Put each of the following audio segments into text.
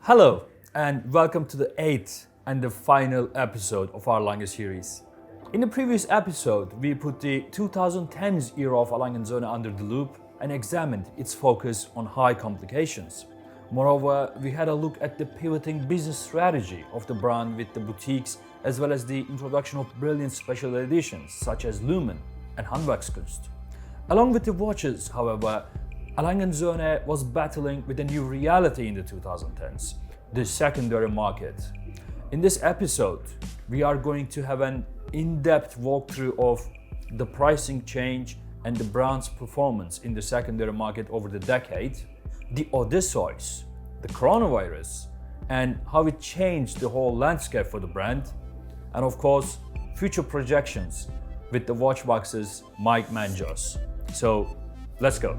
Hello and welcome to the 8th and the final episode of our Lange series. In the previous episode, we put the 2010s era of Lange Söhne under the loop and examined its focus on high complications. Moreover, we had a look at the pivoting business strategy of the brand with the boutiques as well as the introduction of brilliant special editions such as Lumen and Handwerkskunst. Along with the watches, however, Lange Söhne was battling with a new reality in the 2010s, the secondary market. In this episode, we are going to have an in-depth walkthrough of the pricing change and the brand's performance in the secondary market over the decade, the Odysseus, the coronavirus, and how it changed the whole landscape for the brand, and of course, future projections with the WatchBox's Mike Manjos. So, let's go.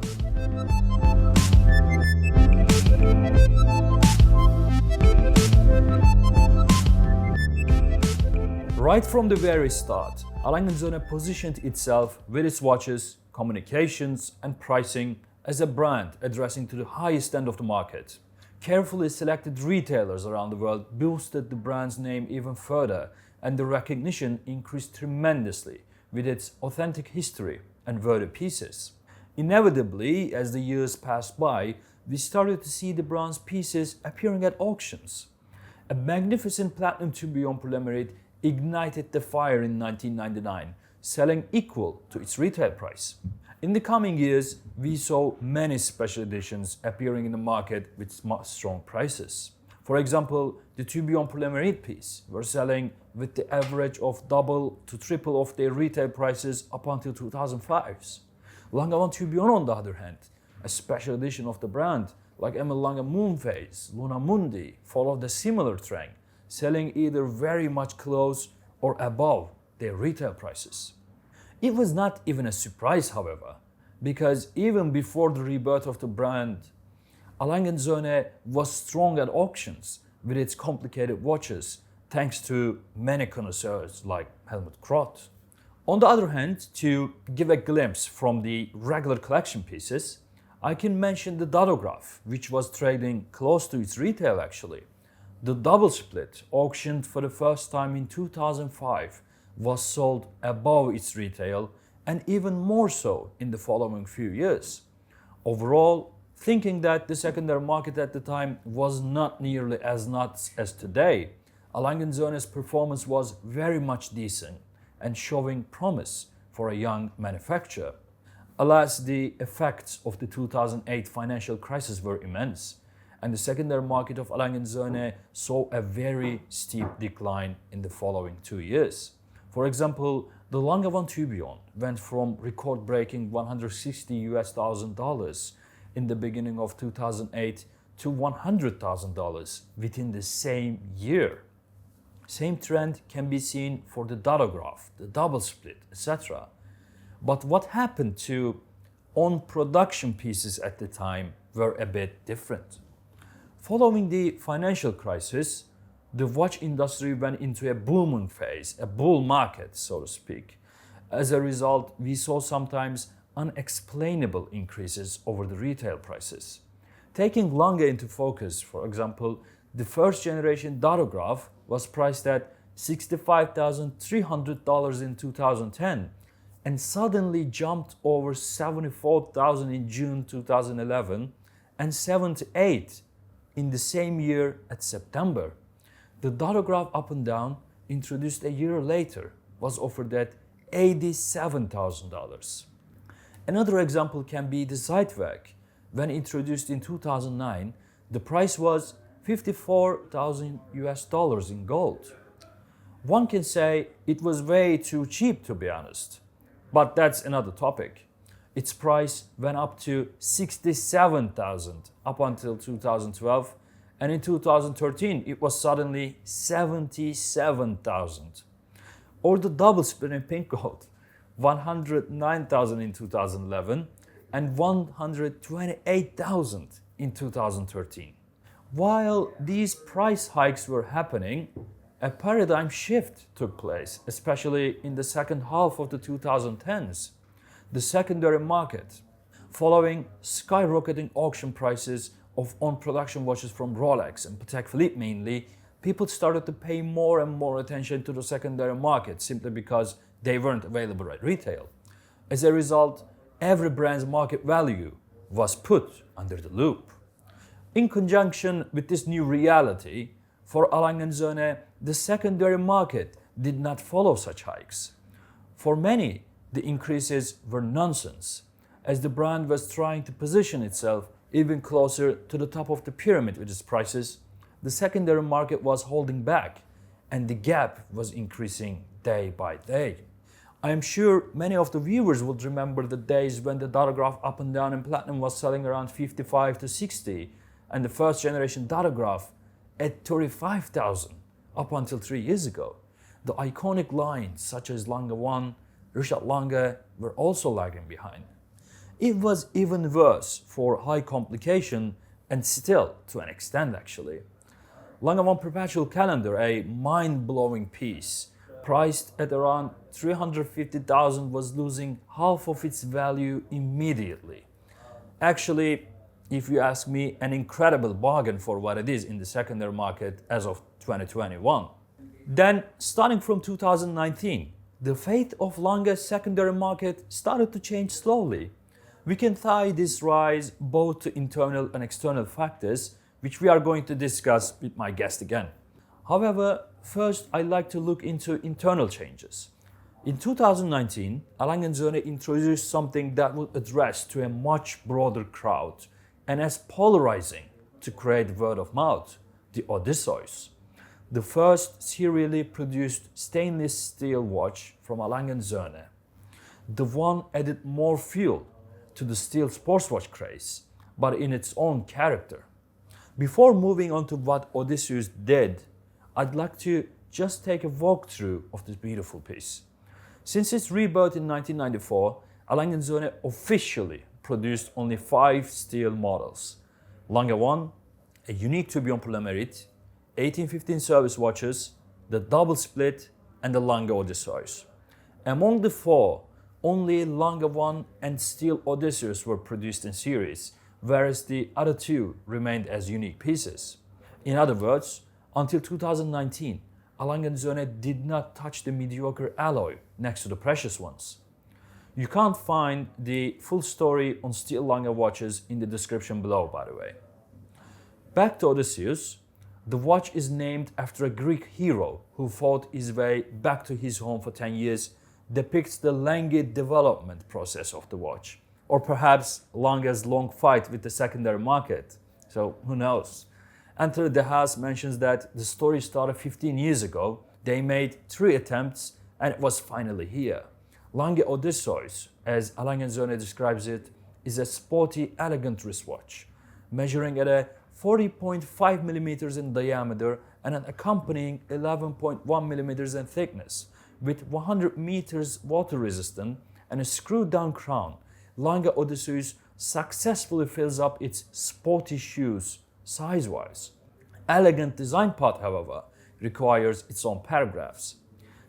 Right from the very start, Lange Söhne positioned itself with its watches, communications and pricing as a brand addressing to the highest end of the market. Carefully selected retailers around the world boosted the brand's name even further, and the recognition increased tremendously with its authentic history and worthy pieces. Inevitably, as the years passed by, we started to see the brand's pieces appearing at auctions. A magnificent platinum Tourbillon Pour le Mérite ignited the fire in 1999, selling equal to its retail price. In the coming years, we saw many special editions appearing in the market with strong prices. For example, the Tourbillon Pour le Mérite piece were selling with the average of double to triple of their retail prices up until 2005. Lange Tourbillon, on the other hand, a special edition of the brand, like Emil Lange Moonphase, Luna Mundi, followed a similar trend, selling either very much close or above their retail prices. It was not even a surprise, however, because even before the rebirth of the brand, Lange Söhne was strong at auctions with its complicated watches, thanks to many connoisseurs like Helmut Krott. On the other hand, to give a glimpse from the regular collection pieces, I can mention the Dodograph, which was trading close to its retail actually. The double split, auctioned for the first time in 2005, was sold above its retail and even more so in the following few years. Overall, thinking that the secondary market at the time was not nearly as nuts as today, Lange Söhne's performance was very much decent and showing promise for a young manufacturer. Alas, the effects of the 2008 financial crisis were immense, and the secondary market of Lange Söhne saw a very steep decline in the following 2 years. For example, the Lange Tourbillon went from record-breaking $160,000 in the beginning of 2008 to $100,000 within the same year. Same trend can be seen for the Dodograph, the double split, etc. But what happened to on-production pieces at the time were a bit different. Following the financial crisis, the watch industry went into a booming phase, a bull market, so to speak. As a result, we saw sometimes unexplainable increases over the retail prices. Taking Lange into focus, for example, the first generation Dodograph was priced at $65,300 in 2010 and suddenly jumped over $74,000 in June 2011 and $78,000 in the same year at September. The Dodograph Up and Down, introduced a year later, was offered at $87,000. Another example can be the Zeitwerk. When introduced in 2009, the price was $54,000 in gold. One can say it was way too cheap, to be honest, but that's another topic. Its price went up to $67,000 up until 2012, and in 2013 it was suddenly $77,000. Or the double split in pink gold, $109,000 in 2011 and $128,000 in 2013. While these price hikes were happening, a paradigm shift took place, especially in the second half of the 2010s. The secondary market, following skyrocketing auction prices of on-production watches from Rolex and Patek Philippe mainly, people started to pay more and more attention to the secondary market simply because they weren't available at retail. As a result, every brand's market value was put under the loop. In conjunction with this new reality, for Lange Söhne, the secondary market did not follow such hikes. For many, the increases were nonsense, as the brand was trying to position itself even closer to the top of the pyramid with its prices. The secondary market was holding back, and the gap was increasing day by day. I am sure many of the viewers would remember the days when the Datograph Up and Down in Platinum was selling around 55 to 60, and the first generation Datograph at 35,000 up until 3 years ago. The iconic lines such as Lange 1, Richard Lange were also lagging behind. It was even worse for high complication, and still to an extent actually. Lange 1 Perpetual Calendar, a mind-blowing piece, priced at around 350,000, was losing half of its value immediately. Actually, if you ask me, an incredible bargain for what it is in the secondary market as of 2021. Then, starting from 2019, the fate of Lange's secondary market started to change slowly. We can tie this rise both to internal and external factors, which we are going to discuss with my guest again. However, first I'd like to look into internal changes. In 2019, Lange Söhne introduced something that would address to a much broader crowd and as polarizing to create word of mouth, the Odysseus. The first serially produced stainless steel watch from Lange Söhne. The one added more fuel to the steel sports watch craze, but in its own character. Before moving on to what Odysseus did, I'd like to just take a walkthrough of this beautiful piece. Since its rebirth in 1994, Lange Söhne officially produced only 5 steel models. Lange 1, a unique Tourbillon Pour le Mérite, 1815 service watches, the double split, and the Lange Odysseus. Among the 4, only Lange 1 and steel Odysseus were produced in series, whereas the other 2 remained as unique pieces. In other words, until 2019, Lange Söhne did not touch the mediocre alloy next to the precious ones. You can't find the full story on steel Lange watches in the description below, by the way. Back to Odysseus, the watch is named after a Greek hero who fought his way back to his home for 10 years, depicts the lengthy development process of the watch, or perhaps Lange's long fight with the secondary market, so who knows. Anthony De Haas mentions that the story started 15 years ago, they made 3 attempts, and it was finally here. Lange Odysseus, as Lange Söhne describes it, is a sporty, elegant wristwatch, measuring at a 40.5 millimeters in diameter and an accompanying 11.1 millimeters in thickness. With 100 meters water resistant and a screwed down crown, Lange Odysseus successfully fills up its sporty shoes size-wise. Elegant design part, however, requires its own paragraphs.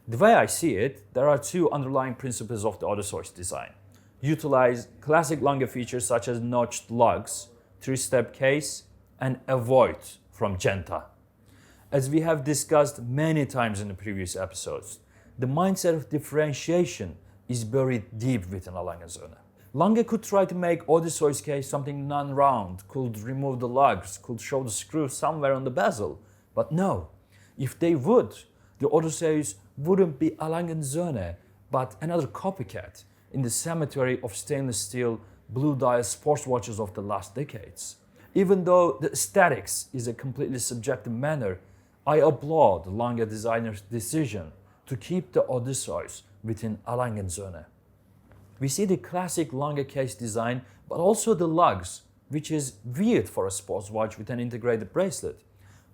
The way I see it, there are 2 underlying principles of the Odysseus design. Utilize classic Lange features such as notched lugs, 3-step case, and avoid from Genta. As we have discussed many times in the previous episodes, the mindset of differentiation is buried deep within Lange Söhne. Lange could try to make Odysseus case something non-round, could remove the lugs, could show the screw somewhere on the bezel. But no, if they would, the Odysseus wouldn't be Lange Söhne, but another copycat in the cemetery of stainless steel blue dial sports watches of the last decades. Even though the aesthetics is a completely subjective matter, I applaud the Lange designer's decision to keep the Odysseus within Lange Söhne. We see the classic Lange case design, but also the lugs, which is weird for a sports watch with an integrated bracelet.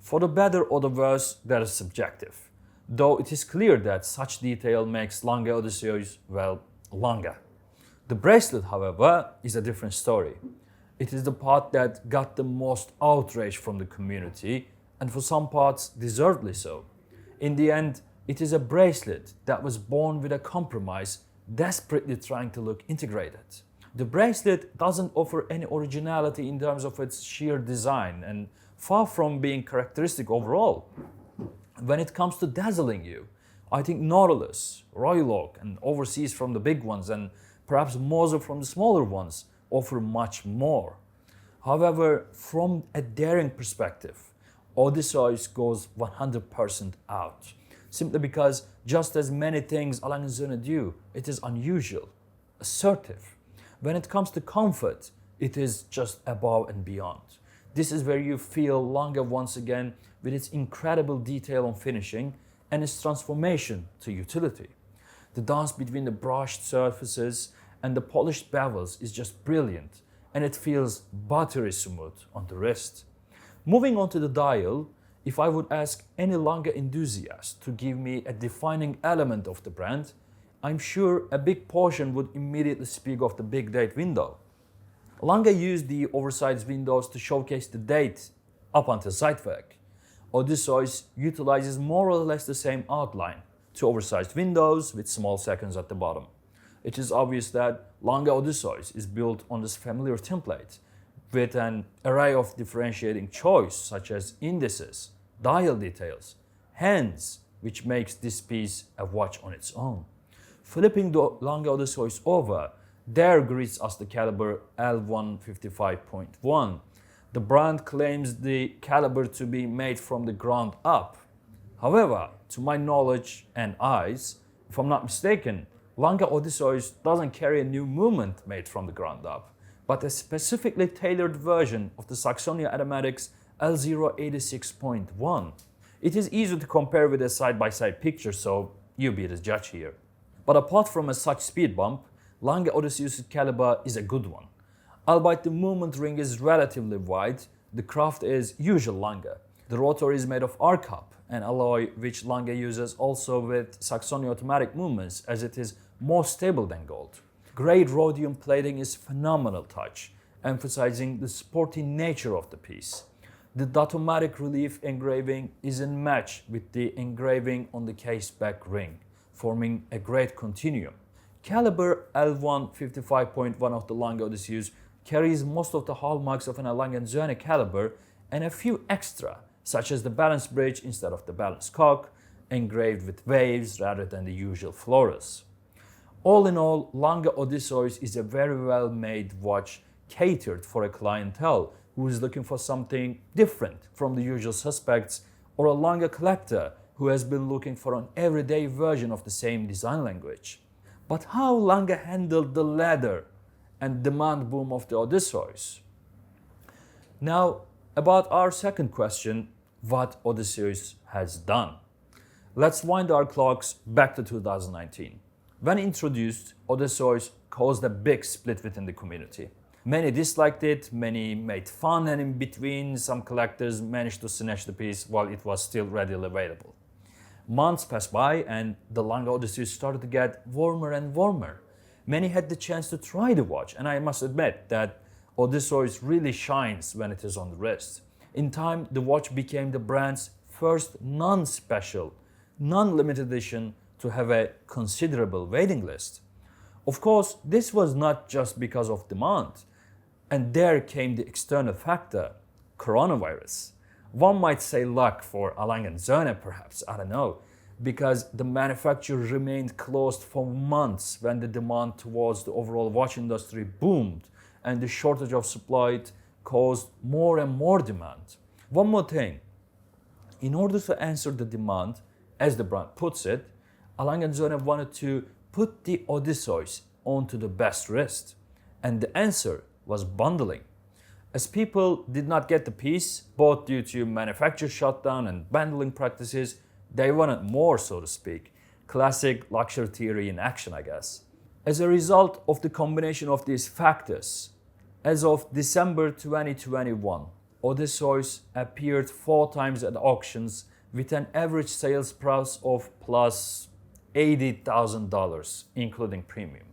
For the better or the worse, that is subjective, though it is clear that such detail makes Lange Odysseus, well, Lange. The bracelet, however, is a different story. It is the part that got the most outrage from the community, and for some parts, deservedly so. In the end, it is a bracelet that was born with a compromise, desperately trying to look integrated. The bracelet doesn't offer any originality in terms of its sheer design and far from being characteristic overall. When it comes to dazzling you, I think Nautilus, Royal Oak and Overseas from the big ones and perhaps Moser from the smaller ones offer much more. However, from a daring perspective, Odysseus goes 100% out. Simply because just as many things Lange Söhne do, it is unusual, assertive. When it comes to comfort, it is just above and beyond. This is where you feel Lange once again with its incredible detail on finishing and its transformation to utility. The dance between the brushed surfaces and the polished bevels is just brilliant, and it feels buttery smooth on the wrist. Moving on to the dial, if I would ask any Lange enthusiast to give me a defining element of the brand, I'm sure a big portion would immediately speak of the big date window. Lange used the oversized windows to showcase the date up until Zeitwerk. Odysseus utilizes more or less the same outline, two oversized windows with small seconds at the bottom. It is obvious that Lange Odysseus is built on this familiar template with an array of differentiating choice such as indices, dial details, hands, which makes this piece a watch on its own. Flipping the Lange Odysseus over, there greets us the caliber L155.1. The brand claims the caliber to be made from the ground up. However, to my knowledge and eyes, if I'm not mistaken, Lange Odysseus doesn't carry a new movement made from the ground up, but a specifically tailored version of the Saxonia Automatics L086.1. It is easy to compare with a side-by-side picture, so you be the judge here. But apart from a such speed bump, Lange Odysseus' caliber is a good one. Albeit the movement ring is relatively wide, the craft is usual Lange. The rotor is made of R-cup, an alloy which Lange uses also with Saxonia automatic movements as it is more stable than gold. Grey rhodium plating is phenomenal touch, emphasizing the sporty nature of the piece. The Datomatic relief engraving is in match with the engraving on the case back ring, forming a great continuum. Caliber L155.1 of the Lange Odysseus carries most of the hallmarks of an Lange Söhne caliber and a few extra, such as the balance bridge instead of the balance cock, engraved with waves rather than the usual florals. All in all, Lange Odysseus is a very well made watch catered for a clientele who is looking for something different from the usual suspects, or a Lange collector who has been looking for an everyday version of the same design language. But how Lange handled the ladder and demand boom of the Odysseus? Now, about our second question, what Odysseus has done. Let's wind our clocks back to 2019. When introduced, Odysseus caused a big split within the community. Many disliked it, many made fun, and in between, some collectors managed to snatch the piece while it was still readily available. Months passed by and the Lange Odysseus started to get warmer and warmer. Many had the chance to try the watch, and I must admit that Odysseus really shines when it is on the wrist. In time, the watch became the brand's first non-special, non-limited edition to have a considerable waiting list. Of course, this was not just because of demand, and there came the external factor, coronavirus. One might say luck for Lange Söhne perhaps, I don't know, because the manufacturer remained closed for months when the demand towards the overall watch industry boomed and the shortage of supply caused more and more demand. One more thing, in order to answer the demand, as the brand puts it, Lange Söhne wanted to put the Odysseus onto the best wrist, and the answer was bundling. As people did not get the piece, both due to manufacturer shutdown and bundling practices, they wanted more, so to speak. Classic luxury theory in action, I guess. As a result of the combination of these factors, as of December 2021, Odysseus appeared 4 times at auctions with an average sales price of plus $80,000, including premium.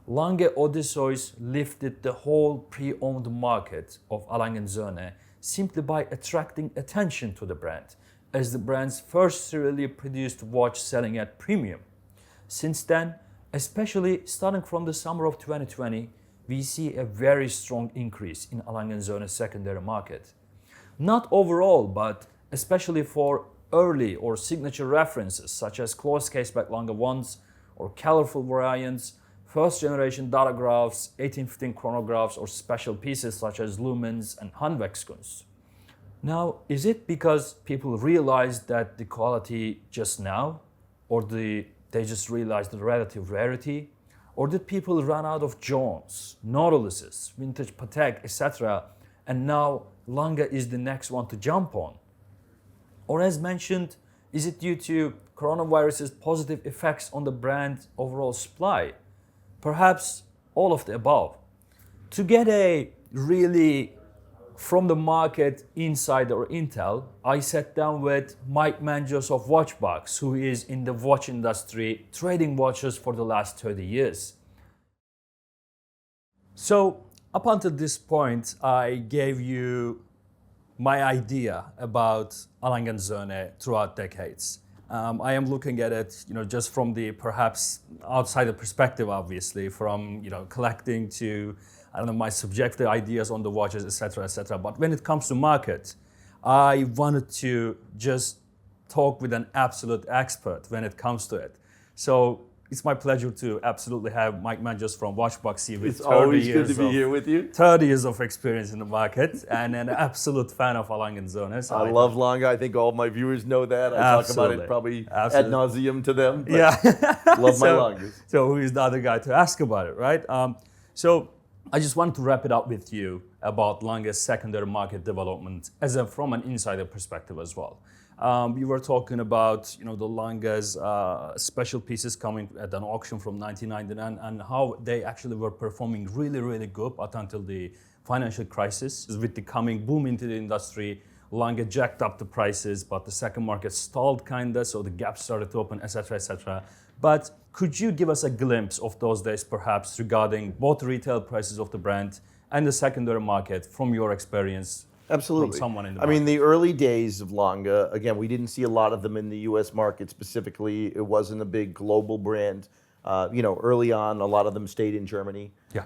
Lange Odysseus lifted the whole pre-owned market of Lange Söhne simply by attracting attention to the brand, as the brand's first serially produced watch selling at premium. Since then, especially starting from the summer of 2020, we see a very strong increase in Lange Söhne's secondary market. Not overall, but especially for early or signature references such as closed caseback Lange 1s or colorful variants, first generation datagraphs, 1815 chronographs, or special pieces such as lumens and Handwerkskunst. Now, is it because people realized that the quality just now, or they just realized the relative rarity, or did people run out of Jones, Nautiluses, vintage Patek, etc., and now Lange is the next one to jump on? Or as mentioned, is it due to coronavirus's positive effects on the brand's overall supply? Perhaps all of the above. To get a really from the market insider or intel, I sat down with Mike Manjos of WatchBox, who is in the watch industry trading watches for the last 30 years. So up until this point, I gave you my idea about Lange Söhne throughout decades. I am looking at it, just from the perhaps outsider perspective, obviously, from collecting to my subjective ideas on the watches, etc., etc. But when it comes to market, I wanted to just talk with an absolute expert when it comes to it. So it's my pleasure to absolutely have Mike Manjos from WatchBox here with It's always good to be here with you. 30 years of experience in the market and an absolute fan of Lange Söhne. So I love Lange. I think all of my viewers know that. I talk about it probably ad nauseum to them. Yeah. Love my Langes. So who is the other guy to ask about it, right? So I just wanted to wrap it up with you about Lange's secondary market development from an insider perspective as well. We were talking about the Lange's special pieces coming at an auction from 1999 and how they actually were performing really, really good up until the financial crisis. With the coming boom into the industry, Lange jacked up the prices, but the second market stalled kinda, so the gap started to open, etc., etc. But could you give us a glimpse of those days, perhaps, regarding both the retail prices of the brand and the secondary market from your experience? Absolutely. From someone in the I mean, the early days of Lange, again, we didn't see a lot of them in the U.S. market specifically. It wasn't a big global brand. Early on, a lot of them stayed in Germany. Yeah.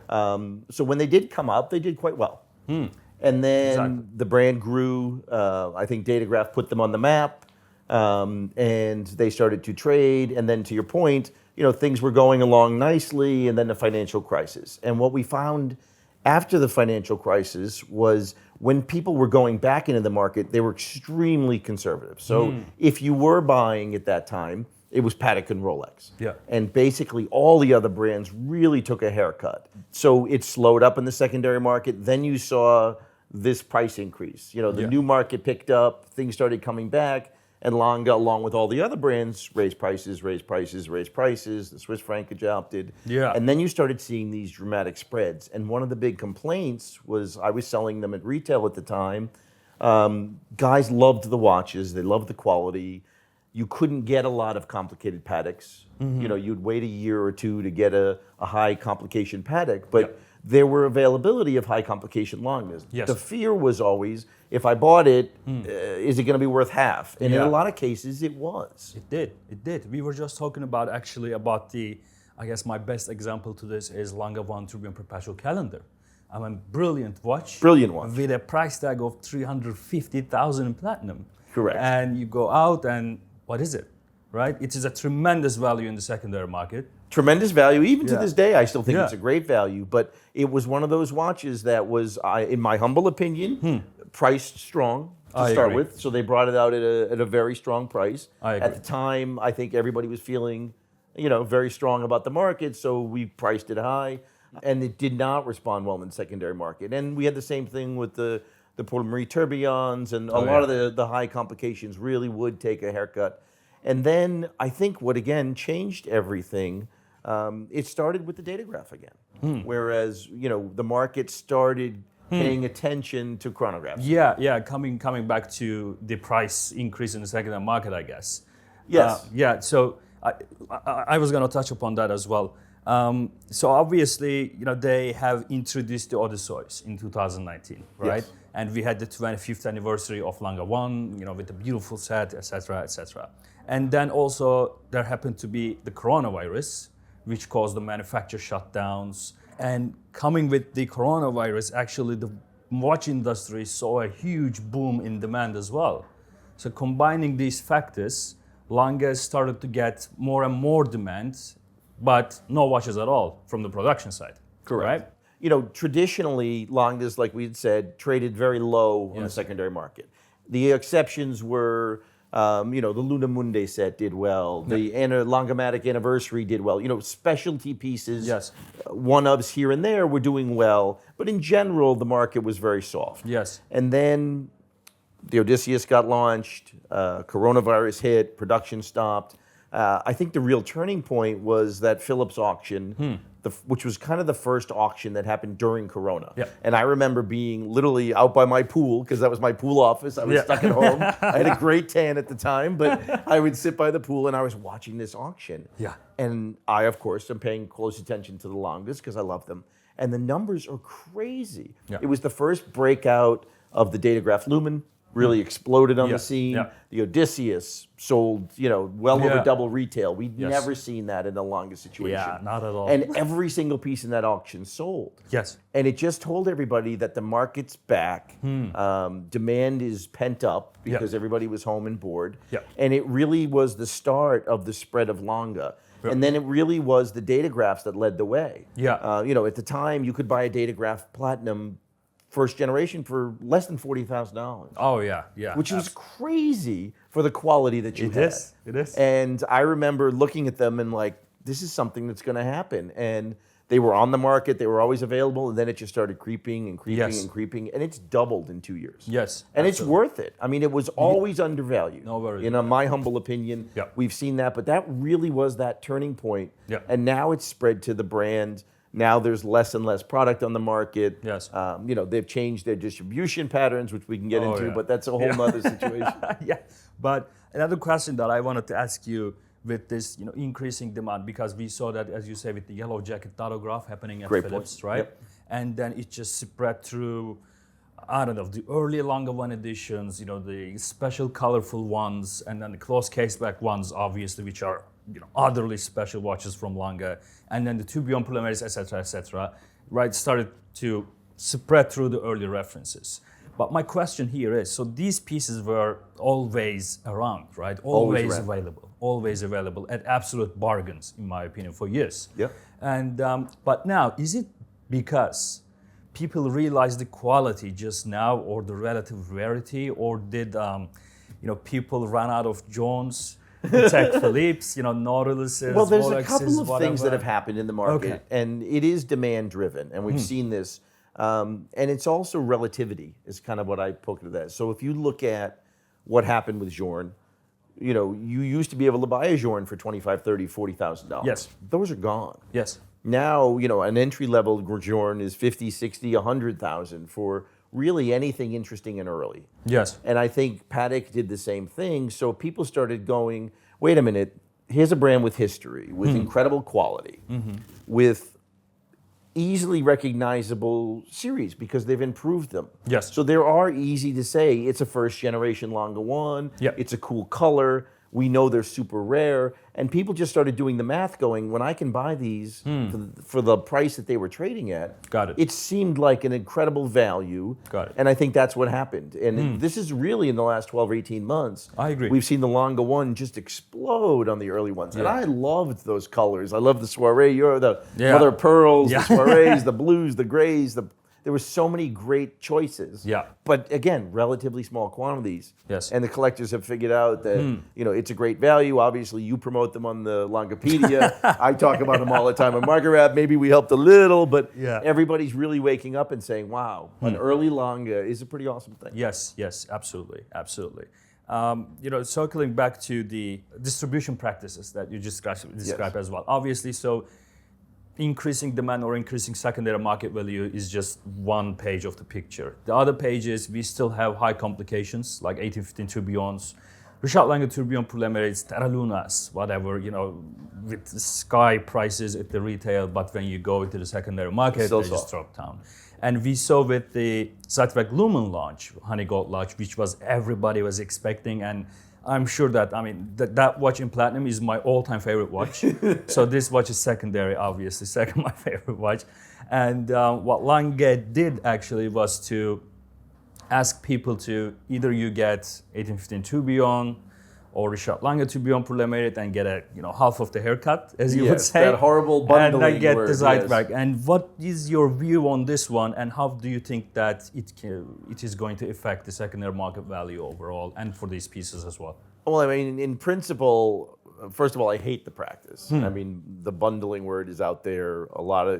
So when they did come up, they did quite well. And then the brand grew. I think Datagraph put them on the map, and they started to trade. And then, to your point, things were going along nicely, and then the financial crisis. And what we found after the financial crisis was when people were going back into the market, they were extremely conservative. So if you were buying at that time, it was Patek and Rolex. Yeah. And basically all the other brands really took a haircut. So it slowed up in the secondary market. Then you saw this price increase. The new market picked up, things started coming back, and Lange, along with all the other brands, raised prices. The Swiss franc adopted. Yeah. And then you started seeing these dramatic spreads. And one of the big complaints was, I was selling them at retail at the time. Guys loved the watches. They loved the quality. You couldn't get a lot of complicated Pateks. You'd wait a year or two to get a high complication Patek. But there were availability of high complication Langes. Yes. The fear was always, if I bought it, is it going to be worth half? And in a lot of cases, it was. It did. We were just talking about I guess my best example to this is Lange 1 Tourbillon Perpetual Calendar. I mean, brilliant watch. Brilliant watch. With a price tag of 350,000 in platinum. Correct. And you go out and what is it, right? It is a tremendous value in the secondary market. Tremendous value. Even to this day, I still think it's a great value. But it was one of those watches that was, in my humble opinion, priced strong to start with. So they brought it out at a very strong price. At the time, I think everybody was feeling, very strong about the market. So we priced it high. And it did not respond well in the secondary market. And we had the same thing with the Pour le Mérite tourbillons. And a lot of the high complications really would take a haircut. And then I think what, again, changed everything, it started with the Datagraph again. Whereas, the market started paying attention to chronographs. Yeah, coming back to the price increase in the secondary market, I guess. Yes. So I was going to touch upon that as well. So obviously, they have introduced the Odysseus in 2019, right? Yes. And we had the 25th anniversary of Lange 1, with the beautiful set, etc., etc. And then also there happened to be the coronavirus, which caused the manufacturer shutdowns, And coming with the coronavirus, actually the watch industry saw a huge boom in demand as well. So combining these factors, Lange started to get more and more demand, but no watches at all from the production side. Correct. Right? You know, traditionally, Lange's, like we had said, traded very low on the secondary market. The exceptions were, the Luna Mundi set did well. The Langematic Anniversary did well. You know, specialty pieces, one-ofs here and there were doing well. But in general, the market was very soft. Yes. And then the Odysseus got launched, coronavirus hit, production stopped. I think the real turning point was that Philips auction, which was kind of the first auction that happened during Corona. Yeah. And I remember being literally out by my pool, because that was my pool office. I was stuck at home. I had a great tan at the time, but I would sit by the pool and I was watching this auction. Yeah. And I, of course, am paying close attention to the Langes because I love them. And the numbers are crazy. Yeah. It was the first breakout of the Datograph Lumen. Really exploded on the scene. Yeah. The Odysseus sold, well over double retail. We'd never seen that in a Lange situation. Yeah, not at all. And every single piece in that auction sold. Yes. And it just told everybody that the market's back. Demand is pent up because everybody was home and bored. Yeah. And it really was the start of the spread of Lange. Yeah. And then it really was the Datagraphs that led the way. Yeah. At the time, you could buy a Datograph Platinum first generation for less than $40,000. Oh yeah. Which was crazy for the quality that you had. It is. And I remember looking at them and like, this is something that's going to happen. And they were on the market, they were always available, and then it just started creeping and creeping and creeping, and it's doubled in 2 years. Yes. And absolutely. It's worth it. I mean, it was always undervalued. No worries. In my humble opinion, we've seen that, but that really was that turning point. Yeah. And now it's spread to the brand. Now there's less and less product on the market. Yes. They've changed their distribution patterns, which we can get into, but that's a whole nother situation. But another question that I wanted to ask you with this, increasing demand, because we saw that, as you say, with the yellow jacket Datograph happening at Philips, right? Yep. And then it just spread through, I don't know, the early Lange 1 editions, the special colorful ones, and then the closed caseback ones, obviously, which are utterly special watches from Lange, and then the Tourbillon Pour le Mérite, etc., right, started to spread through the early references. But my question here is, so these pieces were always around, right? Always available at absolute bargains, in my opinion, for years. Yeah. And but now, is it because people realize the quality just now, or the relative rarity, or did people run out of Jones? Tech Philips, Nautiluses, well, there's Rolexes, a couple of whatever. things that have happened in the market, and it is demand driven, and we've seen this. And it's also relativity is kind of what I poked at that. So if you look at what happened with Journe, you used to be able to buy a Journe for $25,000, $30,000, $40,000. Yes. Those are gone. Yes. Now, an entry-level Journe is $50,000, $60,000, $100,000 for really anything interesting and early. Yes. And I think Patek did the same thing. So people started going, wait a minute, here's a brand with history, with incredible quality, with easily recognizable series because they've improved them. Yes. So there are easy to say, it's a first generation Lange 1, it's a cool color, we know they're super rare, and people just started doing the math going, when I can buy these for the price that they were trading at, Got it. It seemed like an incredible value. Got it. And I think that's what happened. And this is really in the last 12 or 18 months. I agree. We've seen the Lange 1 just explode on the early ones. And I loved those colors. I love the soiree, the mother of pearls, the soirees, the blues, the grays, there were so many great choices. Yeah. But again, relatively small quantities. Yes. And the collectors have figured out that it's a great value. Obviously, you promote them on the Langepedia. I talk about them all the time on Market Wrap. Maybe we helped a little, but everybody's really waking up and saying, wow, an early Lange is a pretty awesome thing. Yes, absolutely. Circling back to the distribution practices that you described as well. Obviously, so increasing demand or increasing secondary market value is just one page of the picture. The other page is we still have high complications like 1815 tourbillons, Richard Lange Tourbillon Pour le Mérite, Terra Lunas, whatever, with sky prices at the retail, but when you go into the secondary market, they just drop down. And we saw with the Zeitwerk Lumen launch, Honey Gold launch, which was everybody was expecting, and I'm sure that, that watch in platinum is my all-time favorite watch. So this watch is secondary, obviously, second my favorite watch. And what Lange did actually was to ask people to either you get 1815 Tourbillon or Richard Lange Tourbillon Pour le Mérite and get a half of the haircut, as you would say. That horrible bundling and then get word, the Zeitwerk. And what is your view on this one, and how do you think that it is going to affect the secondary market value overall, and for these pieces as well? Well, I mean, in principle, first of all, I hate the practice. I mean, the bundling word is out there.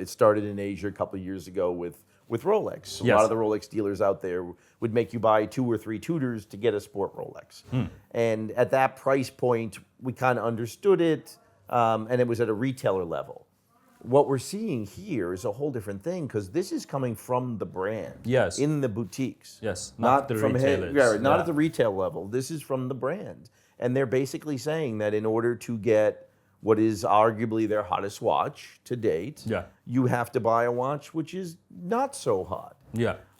It started in Asia a couple of years ago with Rolex. A lot of the Rolex dealers out there would make you buy 2 or 3 Tudors to get a sport Rolex. And at that price point, we kind of understood it, and it was at a retailer level. What we're seeing here is a whole different thing, because this is coming from the brand in the boutiques. Not the retailers. Not at the retail level. This is from the brand. And they're basically saying that in order to get what is arguably their hottest watch to date, you have to buy a watch which is not so hot.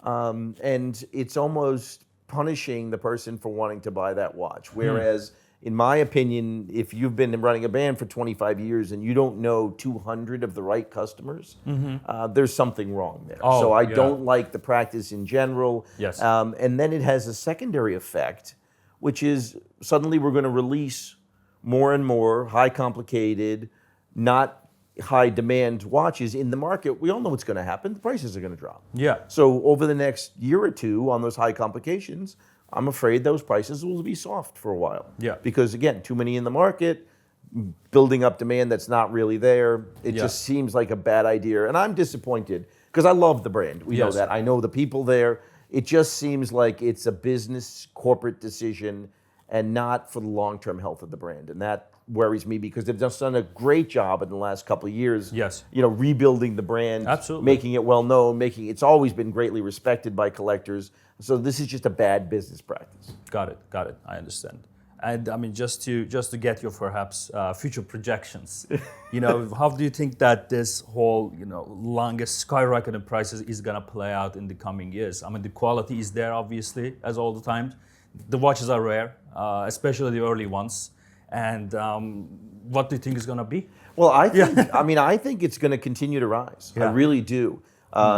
And it's almost punishing the person for wanting to buy that watch. Whereas, in my opinion, if you've been running a band for 25 years and you don't know 200 of the right customers, there's something wrong there. So I don't like the practice in general. And then it has a secondary effect, which is suddenly we're going to release more and more high complicated, not high demand watches in the market. We all know what's going to happen. The prices are going to drop. So over the next year or two on those high complications, I'm afraid those prices will be soft for a while. Because again, too many in the market, building up demand that's not really there. It just seems like a bad idea. And I'm disappointed because I love the brand. We know that. I know the people there. It just seems like it's a business corporate decision and not for the long-term health of the brand. And that worries me because they've just done a great job in the last couple of years. Rebuilding the brand, making it well known, it's always been greatly respected by collectors. So this is just a bad business practice. Got it. I understand. And I mean, just to get your perhaps future projections, how do you think that this whole longest skyrocketing prices is gonna play out in the coming years? I mean, the quality is there obviously as all the time. The watches are rare, especially the early ones. And what do you think is gonna be? Well, I think it's gonna continue to rise. I really do.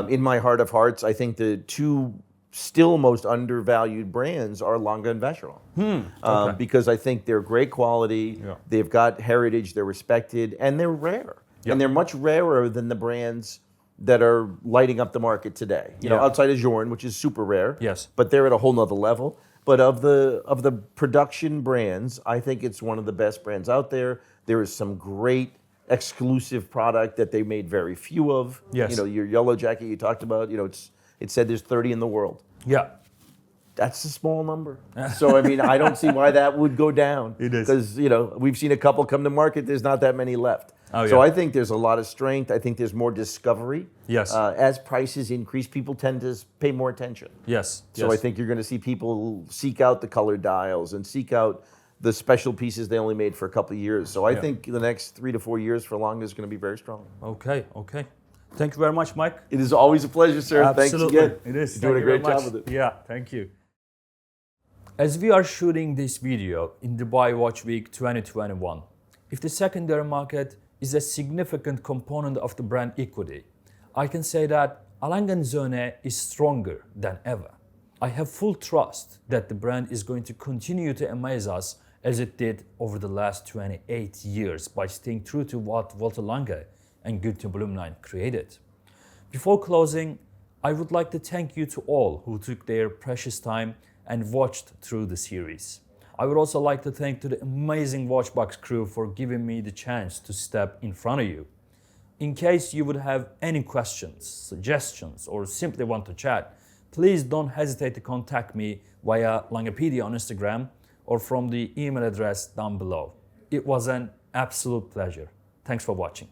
In my heart of hearts, I think the two still most undervalued brands are Lange and Vacheron. Because I think they're great quality, they've got heritage, they're respected, and they're rare. And they're much rarer than the brands that are lighting up the market today. Outside of Journe, which is super rare, but they're at a whole nother level. But of the production brands, I think it's one of the best brands out there. There is some great exclusive product that they made very few of. Your yellow jacket you talked about, it said there's 30 in the world. That's a small number. So, I mean, I don't see why that would go down. It is. Because, we've seen a couple come to market, there's not that many left. So I think there's a lot of strength. I think there's more discovery. As prices increase, people tend to pay more attention. So I think you're going to see people seek out the colored dials and seek out the special pieces they only made for a couple of years. So I think the next 3 to 4 years for Lange is going to be very strong. Okay. Thank you very much, Mike. It is always a pleasure, sir. Absolutely. Thanks again. It is. You're doing a great job with it. Yeah, thank you. As we are shooting this video in Dubai Watch Week 2021, if the secondary market is a significant component of the brand equity, I can say that Lange Söhne is stronger than ever. I have full trust that the brand is going to continue to amaze us as it did over the last 28 years by staying true to what Walter Lange and Günther Blümlein created. Before closing, I would like to thank you to all who took their precious time and watched through the series. I would also like to thank to the amazing WatchBox crew for giving me the chance to step in front of you. In case you would have any questions, suggestions, or simply want to chat, please don't hesitate to contact me via Langepedia on Instagram or from the email address down below. It was an absolute pleasure. Thanks for watching.